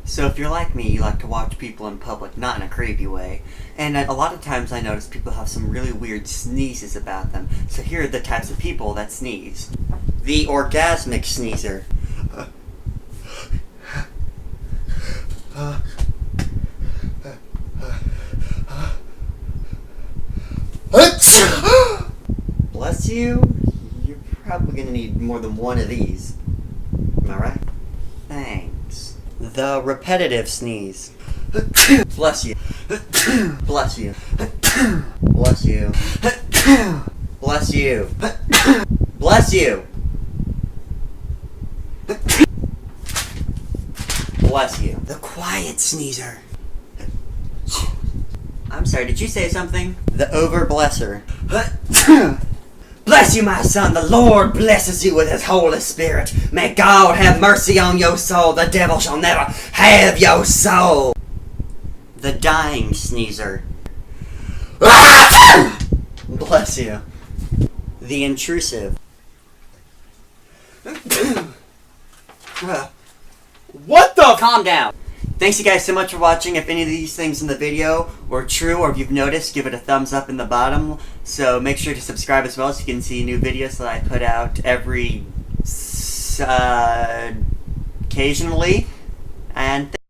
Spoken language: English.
So if you're like me, you like to watch people in public, not in a creepy way. And a lot of times I notice people have some really weird sneezes about them. So here are the types of people that sneeze. The orgasmic sneezer. Bless you. You're probably gonna need more than one of these. Am I right? Thanks. The repetitive sneeze. Bless you. Bless you. Bless you. Bless you. Bless you. Bless you. The quiet sneezer. I'm sorry, did you say something? The over-blesser. Bless you, my son. The Lord blesses you with His Holy Spirit. May God have mercy on your soul. The devil shall never have your soul. The dying sneezer. Bless you. The intrusive. What the Calm down. Thanks you guys so much for watching. If any of these things in the video were true or if you've noticed, give it a thumbs up in the bottom. So make sure to subscribe as well so you can see new videos that I put out every occasionally. And